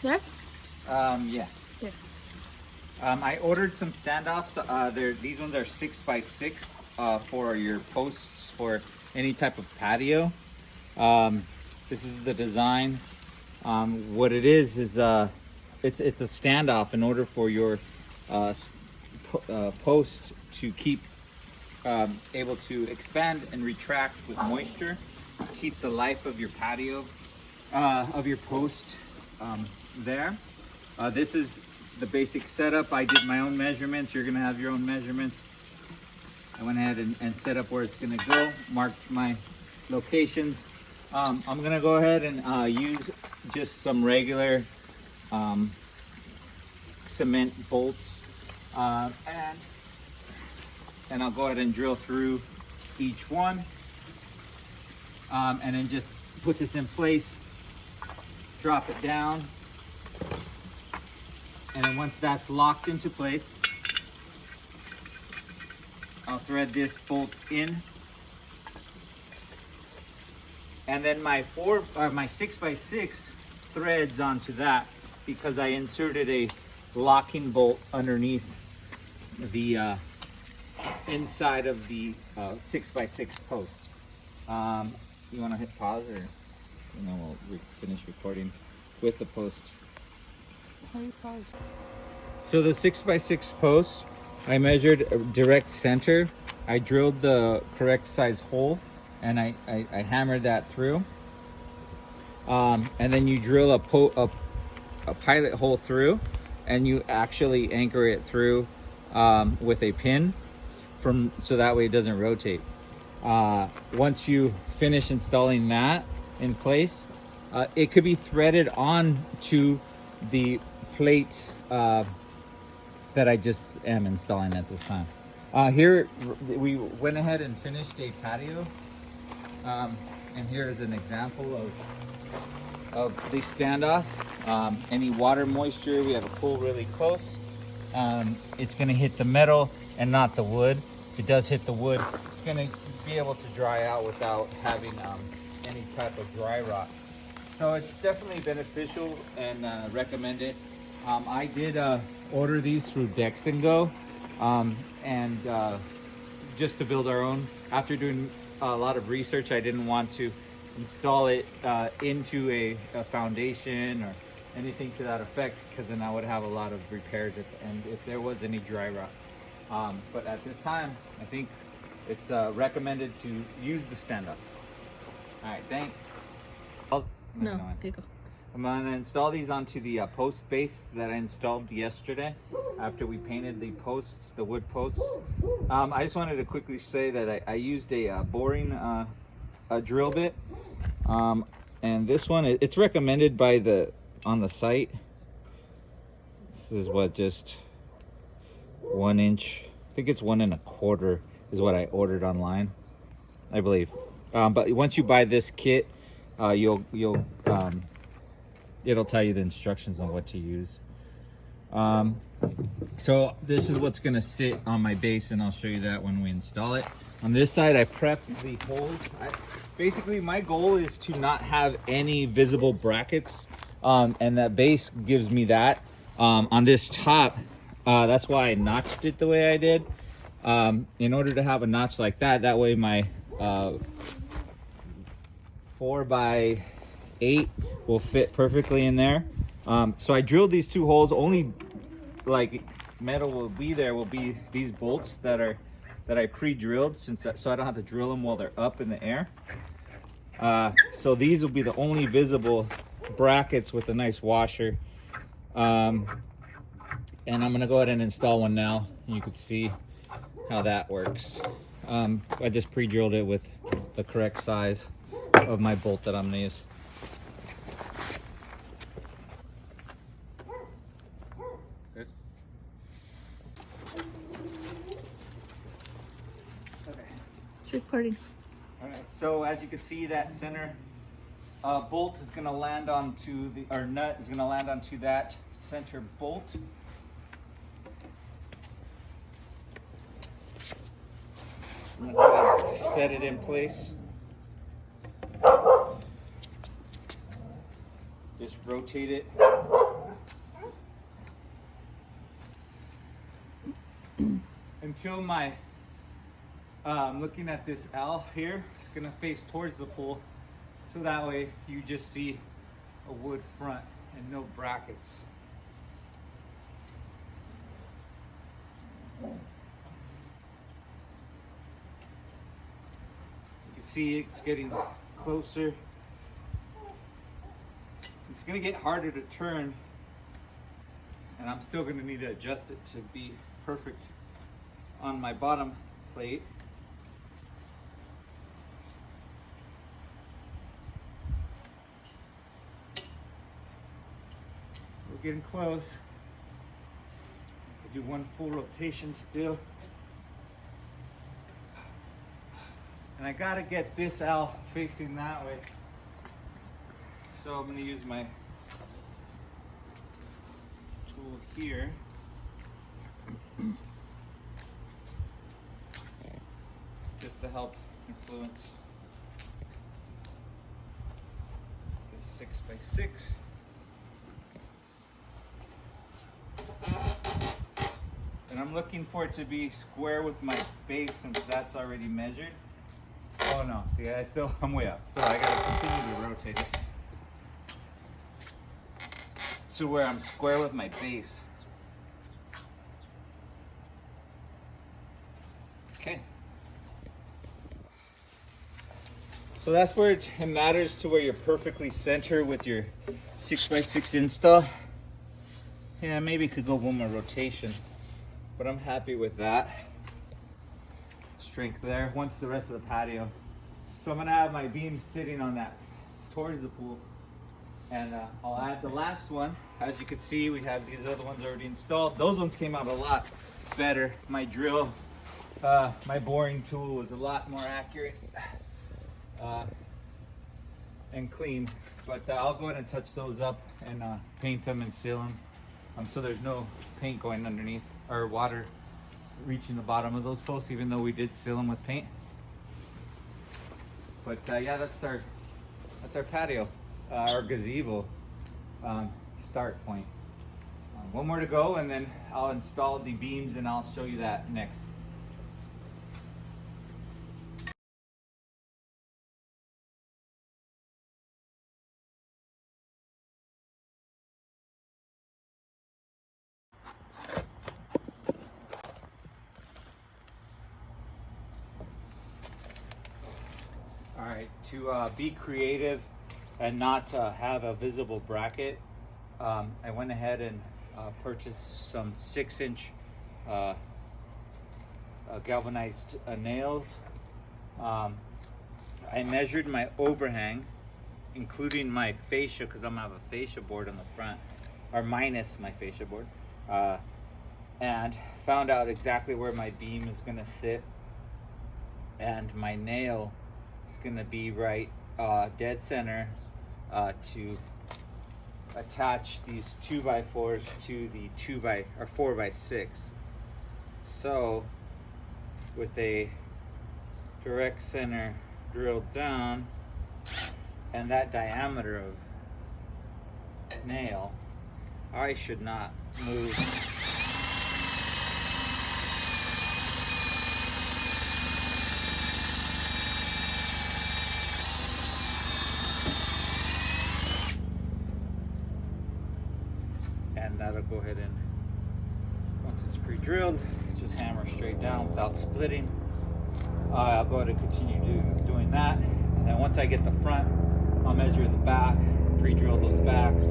There? Yeah. Yeah. I ordered some standoffs. These ones are 6x6 for your posts for any type of patio. This is the design. What it is it's a standoff in order for your post to keep able to expand and retract with moisture, keep the life of your patio, of your post there. This is the basic setup. I did my own measurements. You're gonna have your own measurements. I went ahead and set up where it's gonna go, marked my locations. I'm gonna go ahead and use just some regular cement bolts, and I'll go ahead and drill through each one, and then just put this in place, drop it down, and then once that's locked into place, I'll thread this bolt in, and then my 6x6 threads onto that because I inserted a locking bolt underneath the inside of the 6x6 post. You want to hit pause, or we'll finish recording with the post. So the 6x6 post, I measured a direct center. I drilled the correct size hole, and I hammered that through. And then you drill a pilot hole through, and you actually anchor it through with a pin, so that way it doesn't rotate. Once you finish installing that in place, it could be threaded on to the plate that I just am installing at this time. Here we went ahead and finished a patio, and here is an example of the standoff. Any water moisture, we have to pull really close. It's going to hit the metal and not the wood. If it does hit the wood, it's going to be able to dry out without having any type of dry rot. So it's definitely beneficial and recommend it. I did order these through Dex and Go, and just to build our own. After doing a lot of research, I didn't want to install it into a foundation or anything to that effect, because then I would have a lot of repairs at the end if there was any dry rot. But at this time, I think it's recommended to use the stand-up. All right, thanks. No, there you go. I'm gonna install these onto the post base that I installed yesterday after we painted the posts, the wood posts. I just wanted to quickly say that I used a boring a drill bit, and this one, it's recommended by on the site. This is what, just 1 inch, I think it's 1 1/4 is what I ordered online, I believe. But once you buy this kit, it'll tell you the instructions on what to use. So this is what's gonna sit on my base, and I'll show you that when we install it. On this side, I prepped the holes. Basically, my goal is to not have any visible brackets, and that base gives me that. On this top, that's why I notched it the way I did. In order to have a notch like that, that way my 4x8 will fit perfectly in there. So I drilled these 2 holes. Only like metal will be these bolts that I pre-drilled, so I don't have to drill them while they're up in the air. So these will be the only visible brackets with a nice washer. And I'm gonna go ahead and install one now. You can see how that works. I just pre-drilled it with the correct size of my bolt that I'm gonna use. Good. Okay. It's recording. All right. So as you can see, that center bolt is going to land onto or nut is going to land onto that center bolt. I'm going to set it in place. just rotate it. Until my, I'm looking at this L here, it's gonna face towards the pool. So that way you just see a wood front and no brackets. You can see it's getting closer. It's gonna get harder to turn, and I'm still gonna need to adjust it to be perfect on my bottom plate. We're getting close. Do one full rotation still. And I gotta get this L facing that way. So I'm gonna use my tool here. Just to help influence this 6x6. And I'm looking for it to be square with my base since that's already measured. Oh no, see, I'm way up. So I gotta continue to rotate it to where I'm square with my base. Okay. So that's where it matters to where you're perfectly centered with your 6x6 install. Yeah, maybe could go one more rotation, but I'm happy with that. Strength there. Once the rest of the patio. So I'm gonna have my beams sitting on that towards the pool, and I'll add the last one. As you can see, we have these other ones already installed. Those ones came out a lot better. My drill, my boring tool was a lot more accurate and clean. But I'll go ahead and touch those up and paint them and seal them. So there's no paint going underneath or water reaching the bottom of those posts, even though we did seal them with paint. But yeah, that's our patio, our gazebo start point. One more to go, and then I'll install the beams, and I'll show you that next. All right, to be creative and not have a visible bracket, I went ahead and purchased some 6-inch galvanized nails. I measured my overhang, including my fascia, because I'm gonna have a fascia board on the front, or minus my fascia board, and found out exactly where my beam is gonna sit, and my nail is gonna be right dead center to attach these 2x4s to the 4x6. So with a direct center drilled down and that diameter of nail, I should not move and that'll go ahead and, once it's pre-drilled, just hammer straight down without splitting. I'll go ahead and continue doing that, and then once I get the front, I'll measure the back, pre-drill those backs,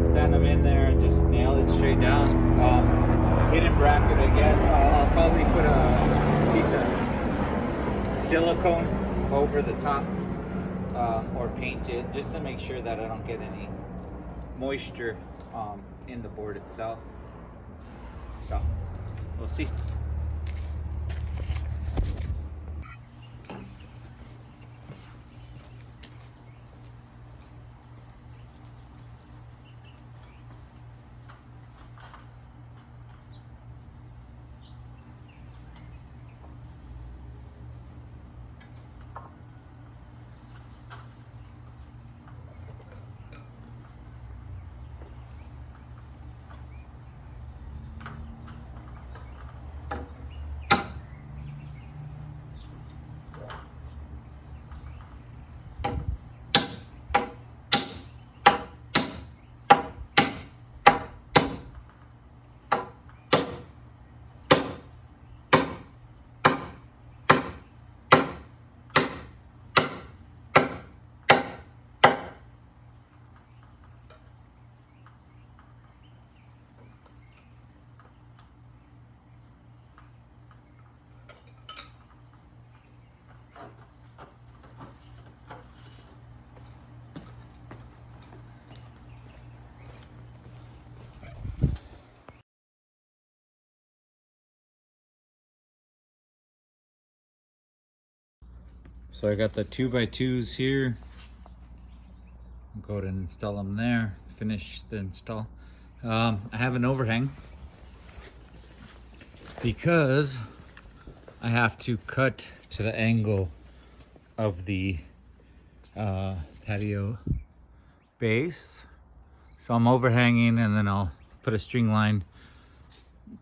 stand them in there, and just nail it straight down. Hidden bracket, I guess. I'll probably put a piece of silicone over the top, or paint it, just to make sure that I don't get any moisture in the board itself. So we'll see. So I got the 2x2s here. Go ahead and install them there. Finish the install. I have an overhang because I have to cut to the angle of the patio base. So I'm overhanging, and then I'll put a string line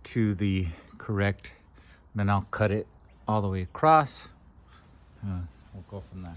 to the correct, then I'll cut it all the way across. We'll go from there.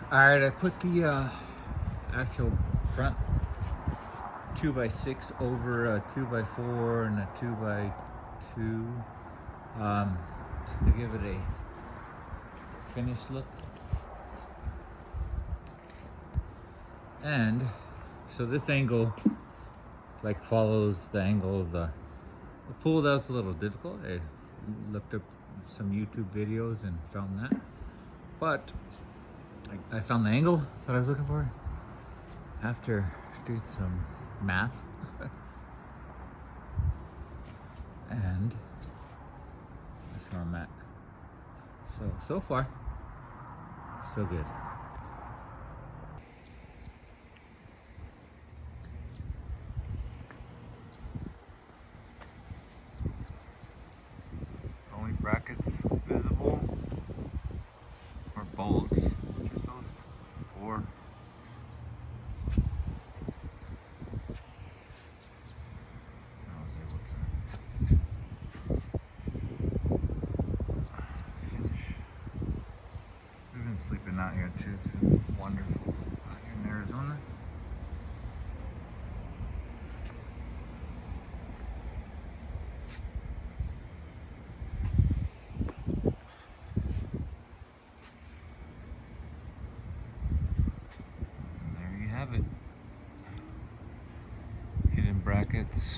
Alright, I put the actual front 2x6 over a 2x4 and a 2x2 just to give it a finished look. And so this angle like follows the angle of the pool. That was a little difficult. I looked up some YouTube videos and found that, but I found the angle that I was looking for after doing some math. And that's where I'm at. So far, so good. Only brackets visible or bolts, just those 4. I was able to finish. We've been sleeping out here too. It's been wonderful out here in Arizona. And there you have it. Hidden brackets.